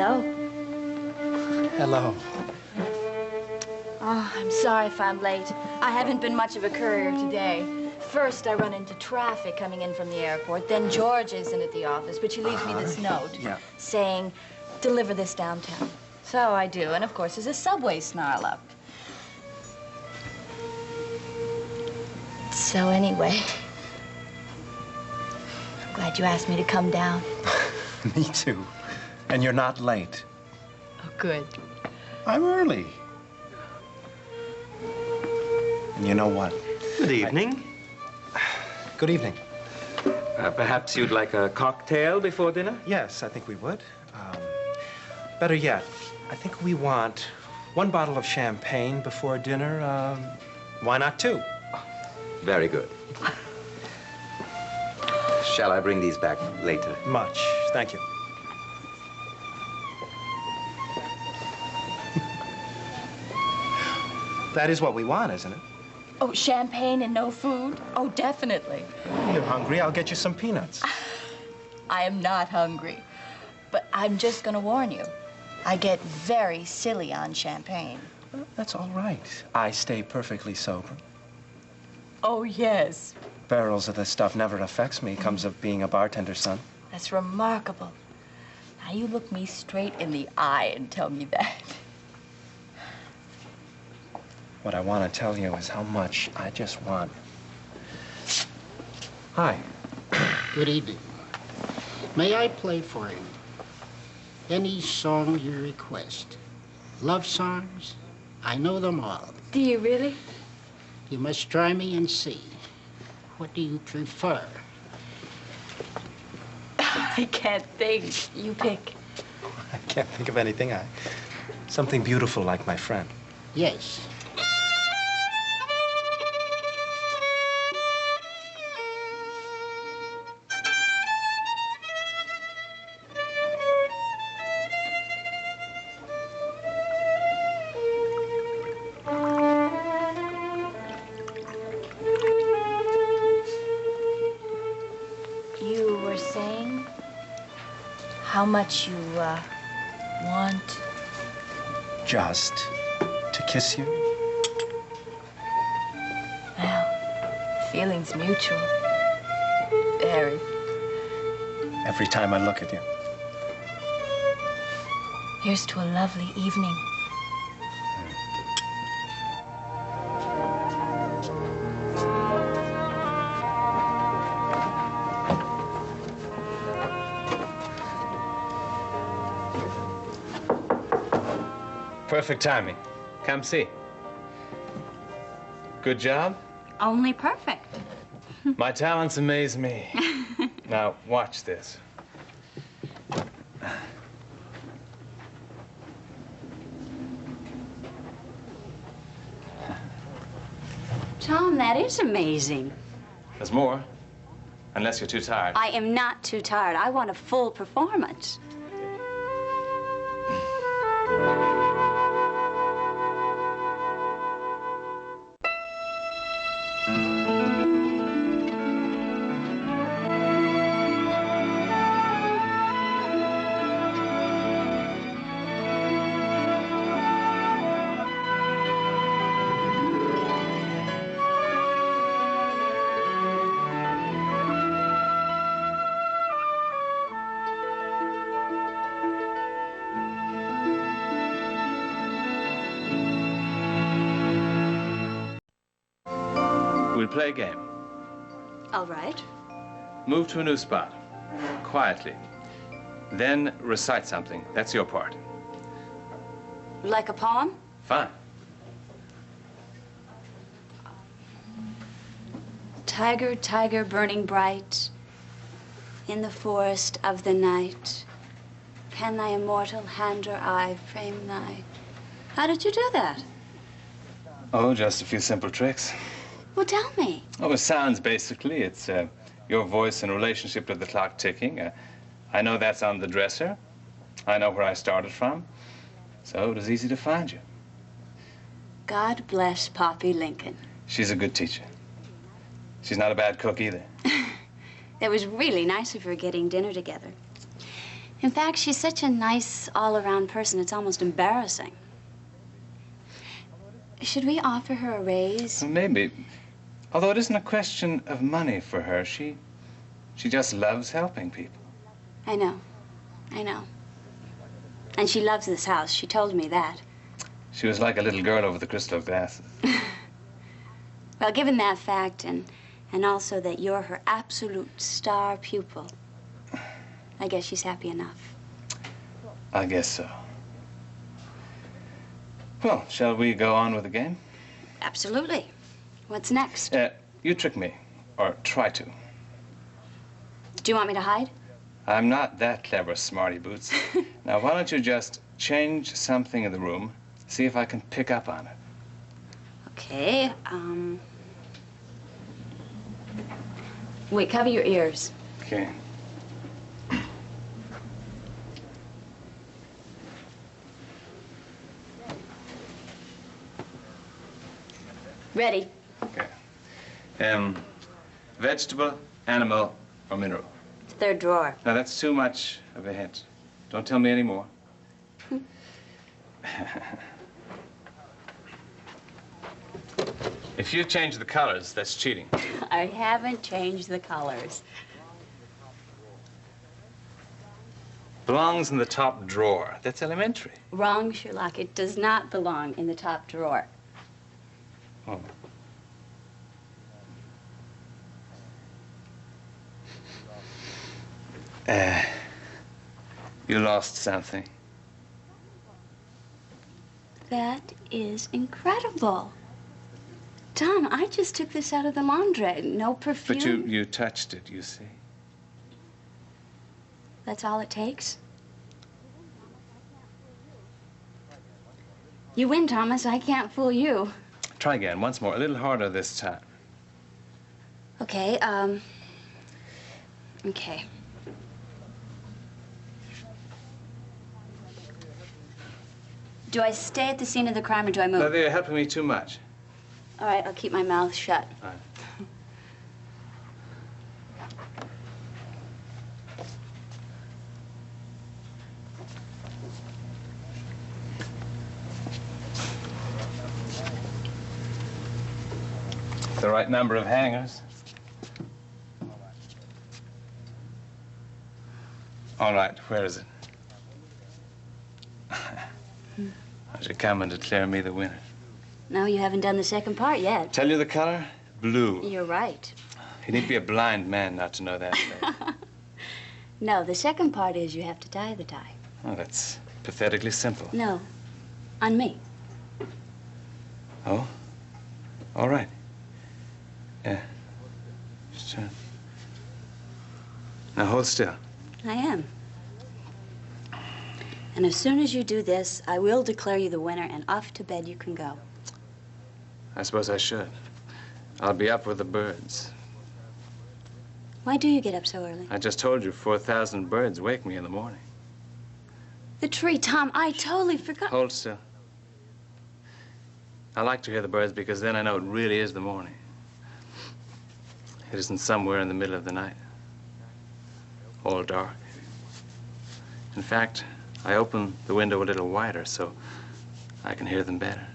Hello. Hello. Oh, I'm sorry if I'm late. I haven't been much of a courier today. First, I run into traffic coming in from the airport. Then George isn't at the office, but she leaves me this note saying, deliver this downtown. So I do, and of course, there's a subway snarl up. So anyway, I'm glad you asked me to come down. Me too. And you're not late. Oh, good. I'm early. And you know what? Good evening. Good evening. Perhaps you'd like a cocktail before dinner? Yes, I think we would. Better yet, I think we want one bottle of champagne before dinner. Why not two? Very good. Shall I bring these back later? Much. Thank you. That is what we want, isn't it? Oh, champagne and no food? Oh, definitely. You're hungry. I'll get you some peanuts. I am not hungry. But I'm just gonna warn you. I get very silly on champagne. Well, that's all right. I stay perfectly sober. Oh, yes. Barrels of this stuff never affects me. Comes of being a bartender's son. That's remarkable. Now, you look me straight in the eye and tell me that. What I want to tell you is how much I just want. Hi. Good evening. May I play for you any song you request? Love songs? I know them all. Do you really? You must try me and see. What do you prefer? I can't think. You pick. I can't think of anything. Something beautiful like my friend. Yes. You were saying how much you, want? Just to kiss you? Well, feeling's mutual. Very. Every time I look at you. Here's to a lovely evening. Perfect timing. Come see. Good job? Only perfect. My talents amaze me. Now, watch this. Tom, that is amazing. There's more, unless you're too tired. I am not too tired. I want a full performance. We'll play a game. All right. Move to a new spot, quietly. Then recite something. That's your part. Like a poem? Fine. Tiger, tiger, burning bright in the forest of the night, can thy immortal hand or eye frame thy... How did you do that? Oh, just a few simple tricks. Well, tell me. Oh, it sounds basically. It's your voice in relationship to the clock ticking. I know that's on the dresser. I know where I started from. So it was easy to find you. God bless Poppy Lincoln. She's a good teacher. She's not a bad cook either. It was really nice of her getting dinner together. In fact, she's such a nice, all-around person, it's almost embarrassing. Should we offer her a raise? Well, maybe. Although it isn't a question of money for her. She just loves helping people. I know. And she loves this house. She told me that. She was like a little girl over the crystal glasses. Well, given that fact, and also that you're her absolute star pupil, I guess she's happy enough. I guess so. Well, shall we go on with the game? Absolutely. What's next? You trick me, or try to. Do you want me to hide? I'm not that clever, smarty boots. Now, why don't you just change something in the room, see if I can pick up on it. Okay, wait, cover your ears. Okay. Ready. Okay. Vegetable, animal, or mineral? Third drawer. Now, that's too much of a hint. Don't tell me any more. If you change the colors, that's cheating. I haven't changed the colors. Belongs in the top drawer. That's elementary. Wrong, Sherlock. It does not belong in the top drawer. Oh. You lost something. That is incredible. Tom, I just took this out of the laundry. No perfume. But you touched it, you see. That's all it takes? You win, Thomas. I can't fool you. Try again, once more. A little harder this time. Okay, okay. Do I stay at the scene of the crime or do I move? No, they're helping me too much. All right, I'll keep my mouth shut. All right. The right number of hangers. All right, where is it? How's it coming to declare me the winner? No, you haven't done the second part yet. Tell you the color? Blue. You're right. You need to be a blind man not to know that. No, the second part is you have to tie the tie. Oh, that's pathetically simple. No, on me. Oh? All right. Yeah. Just turn. Now hold still. I am. And as soon as you do this, I will declare you the winner, and off to bed you can go. I suppose I should. I'll be up with the birds. Why do you get up so early? I just told you 4,000 birds wake me in the morning. The tree, Tom, I totally forgot. Hold still. I like to hear the birds because then I know it really is the morning. It isn't somewhere in the middle of the night. All dark. In fact, I open the window a little wider so I can hear them better.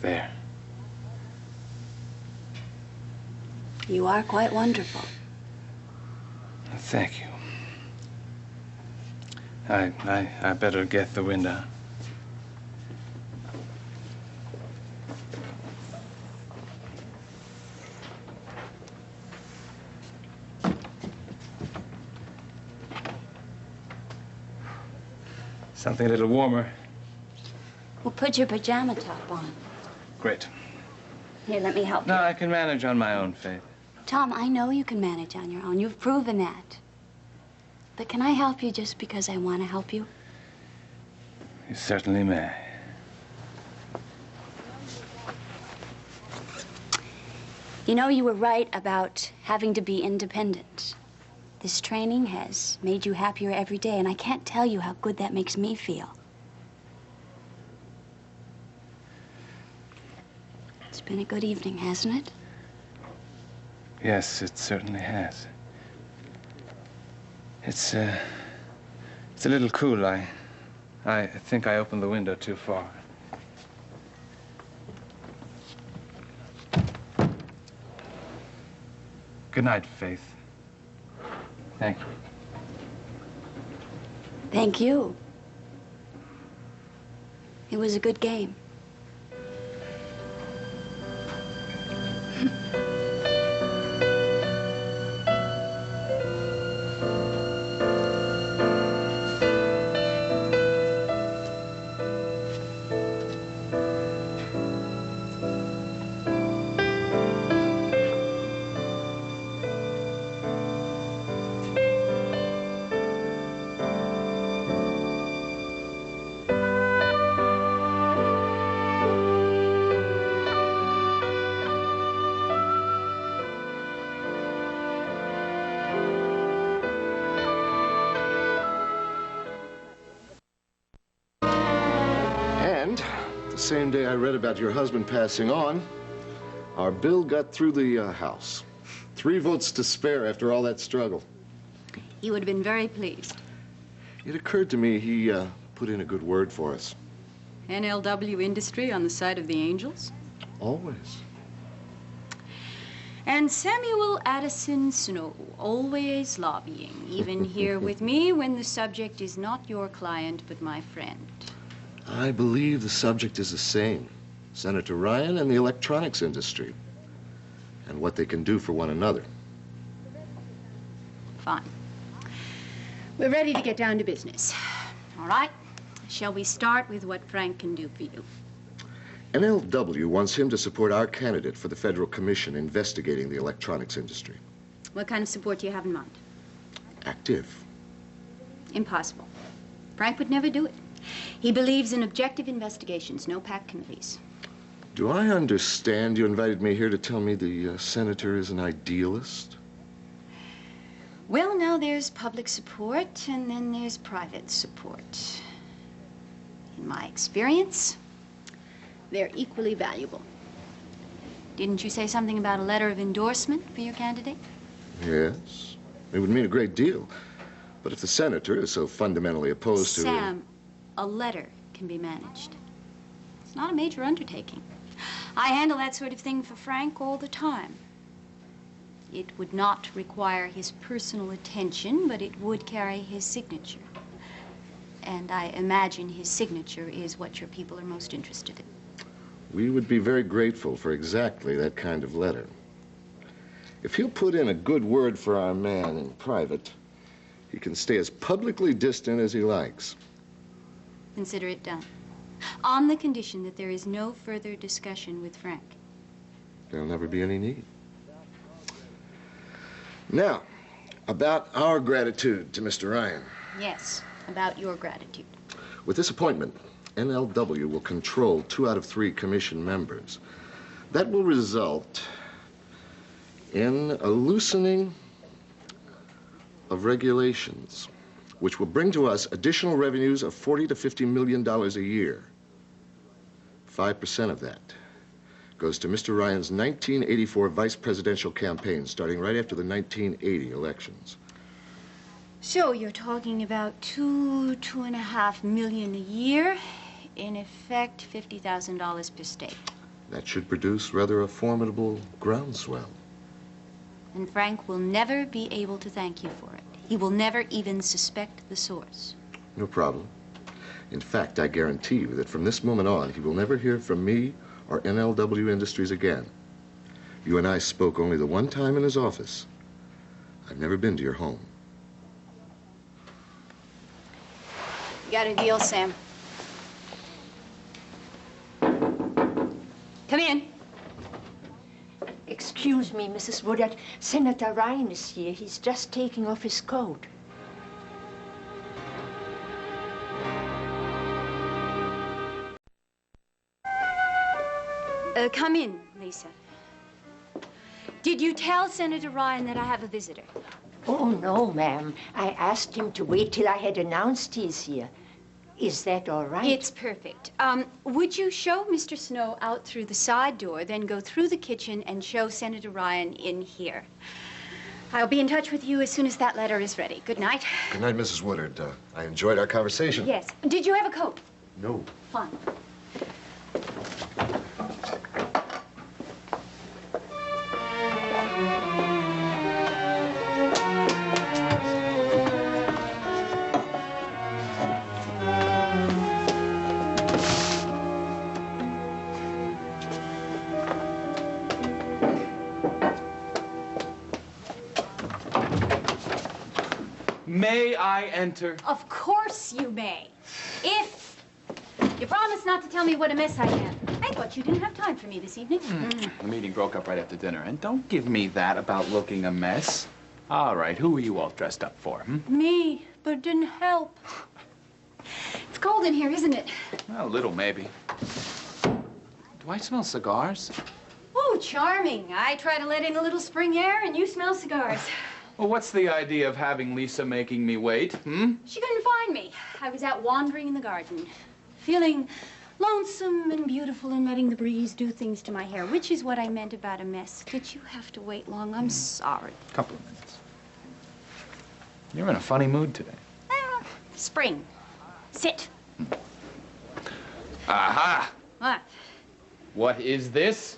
There. You are quite wonderful. Thank you. I better get the window. Something a little warmer. Well, put your pajama top on. Great. Here, let me help you. No, I can manage on my own, Faith. Tom, I know you can manage on your own. You've proven that. But can I help you just because I want to help you? You certainly may. You know, you were right about having to be independent. This training has made you happier every day, and I can't tell you how good that makes me feel. Been a good evening, hasn't it? Yes, it certainly has. It's a little cool. I think I opened the window too far. Good night, Faith. Thank you. Thank you. It was a good game. The same day I read about your husband passing on, our bill got through the House. 3 votes to spare after all that struggle. He would have been very pleased. It occurred to me he put in a good word for us. NLW Industry on the side of the Angels? Always. And Samuel Addison Snow, always lobbying, even here with me when the subject is not your client but my friend. I believe the subject is the same. Senator Ryan and the electronics industry, and what they can do for one another. Fine. We're ready to get down to business. All right. Shall we start with what Frank can do for you? NLW wants him to support our candidate for the Federal Commission investigating the electronics industry. What kind of support do you have in mind? Active. Impossible. Frank would never do it. He believes in objective investigations, no PAC committees. Do I understand you invited me here to tell me the senator is an idealist? Well, now there's public support, and then there's private support. In my experience, they're equally valuable. Didn't you say something about a letter of endorsement for your candidate? Yes. It would mean a great deal. But if the senator is so fundamentally opposed to... Sam, a letter can be managed. It's not a major undertaking. I handle that sort of thing for Frank all the time. It would not require his personal attention, but it would carry his signature. And I imagine his signature is what your people are most interested in. We would be very grateful for exactly that kind of letter. If he'll put in a good word for our man in private, he can stay as publicly distant as he likes. Consider it done. On the condition that there is no further discussion with Frank. There'll never be any need. Now, about our gratitude to Mr. Ryan. Yes, about your gratitude. With this appointment, NLW will control 2 out of 3 commission members. That will result in a loosening of regulations, which will bring to us additional revenues of $40 to $50 million a year. 5% of that goes to Mr. Ryan's 1984 vice presidential campaign, starting right after the 1980 elections. So you're talking about $2.5 million a year, in effect $50,000 per state. That should produce rather a formidable groundswell. And Frank will never be able to thank you for it. He will never even suspect the source. No problem. In fact, I guarantee you that from this moment on, he will never hear from me or NLW Industries again. You and I spoke only the one time in his office. I've never been to your home. You got a deal, Sam. Come in. Excuse me, Mrs. Woodard. Senator Ryan is here. He's just taking off his coat. Come in, Lisa. Did you tell Senator Ryan that I have a visitor? Oh, no, ma'am. I asked him to wait till I had announced he's here. Is that all right? It's perfect. Would you show Mr. Snow out through the side door, then go through the kitchen and show Senator Ryan in here? I'll be in touch with you as soon as that letter is ready. Good night. Good night, Mrs. Woodard. I enjoyed our conversation. Yes. Did you have a coat? No. Fine. May I enter? Of course you may. If you promise not to tell me what a mess I am. I thought you didn't have time for me this evening. The meeting broke up right after dinner, and don't give me that about looking a mess. All right, who are you all dressed up for, Me, but it didn't help. It's cold in here, isn't it? Well, a little, maybe. Do I smell cigars? Oh, charming. I try to let in a little spring air, and you smell cigars. Well, what's the idea of having Lisa making me wait, She couldn't find me. I was out wandering in the garden, feeling lonesome and beautiful and letting the breeze do things to my hair, which is what I meant about a mess. Did you have to wait long? I'm sorry. Couple of minutes. You're in a funny mood today. Spring. Sit. Aha! What? What is this?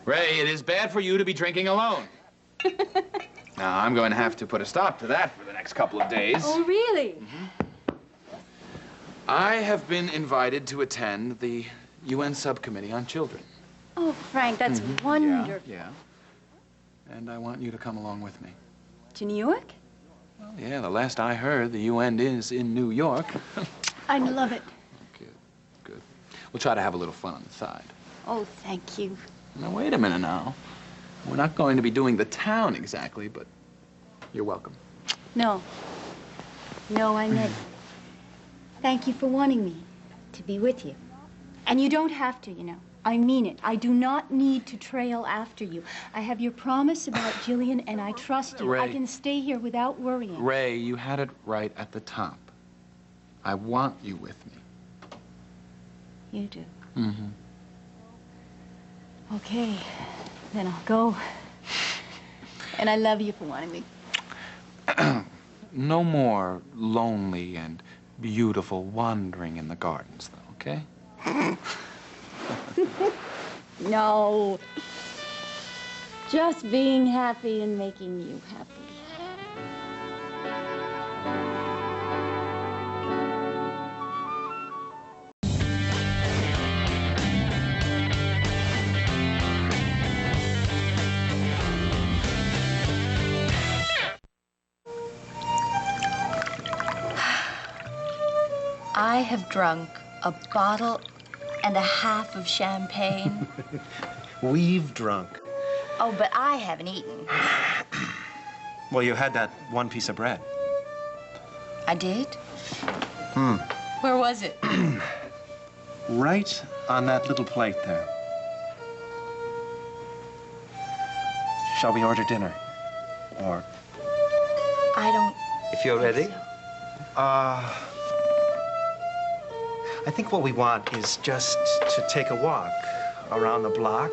Ray, it is bad for you to be drinking alone. Now, I'm going to have to put a stop to that for the next couple of days. Oh, really? I have been invited to attend the UN Subcommittee on Children. Oh, Frank, that's wonderful. Yeah. And I want you to come along with me. To New York? Well, yeah, the last I heard, the UN is in New York. I'd love it. Good, good. We'll try to have a little fun on the side. Oh, thank you. Now, wait a minute now. We're not going to be doing the town exactly, but you're welcome. No. No, I meant thank you for wanting me to be with you. And you don't have to, you know. I mean it. I do not need to trail after you. I have your promise about Jillian, and I trust you. Ray. I can stay here without worrying. Ray, you had it right at the top. I want you with me. You do. Mm-hmm. Okay, then I'll go. And I love you for wanting me. No more lonely and beautiful wandering in the gardens, though, okay? No. Just being happy and making you happy. I have drunk a bottle and a half of champagne. We've drunk. Oh, but I haven't eaten. Well, you had that one piece of bread. I did? Where was it? Right on that little plate there. Shall we order dinner? Or... I don't... If you're ready. I think what we want is just to take a walk around the block.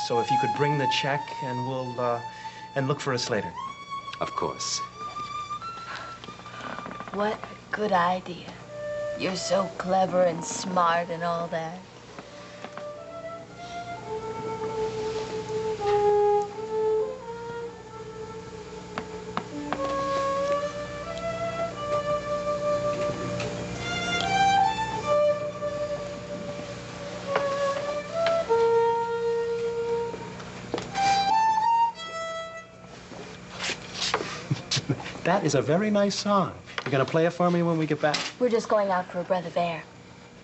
So if you could bring the check and we'll, and look for us later. Of course. What a good idea. You're so clever and smart and all that. That is a very nice song. You're gonna play it for me when we get back? We're just going out for a breath of air.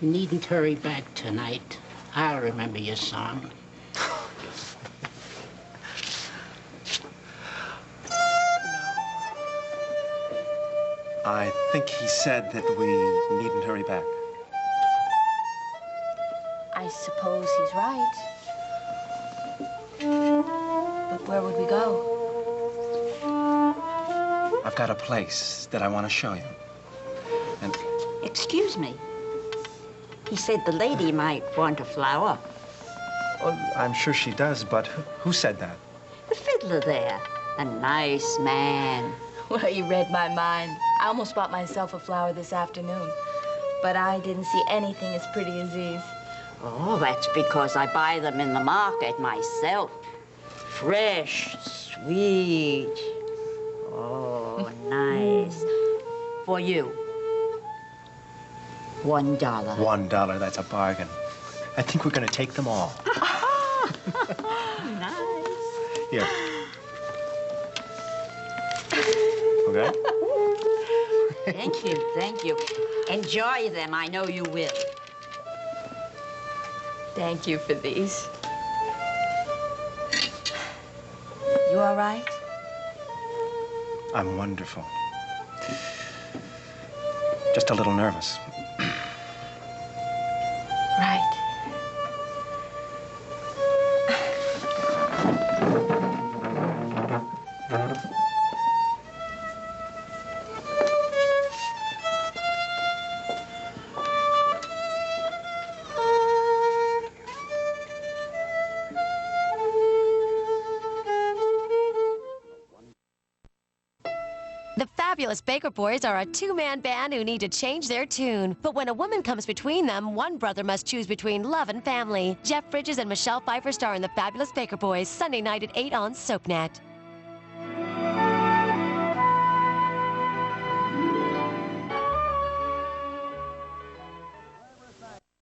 You needn't hurry back tonight. I'll remember your song. I think he said that we needn't hurry back. I suppose he's right. But where would we go? I've I've got a place that I want to show you. And Excuse me. He said the lady might want a flower. well, I'm sure she does, but who said that? The fiddler there. A nice man. Well, you read my mind. I almost bought myself a flower this afternoon. But I didn't see anything as pretty as these. Oh, that's because I buy them in the market myself. Fresh, sweet. Oh, nice. For you. $1. $1, that's a bargain. I think we're going to take them all. Nice. Here. Okay? Thank you, thank you. Enjoy them, I know you will. Thank you for these. You all right? I'm wonderful. Just a little nervous. Right. The Fabulous Baker Boys are a two-man band who need to change their tune. But when a woman comes between them, one brother must choose between love and family. Jeff Bridges and Michelle Pfeiffer star in The Fabulous Baker Boys, Sunday night at 8 on SoapNet.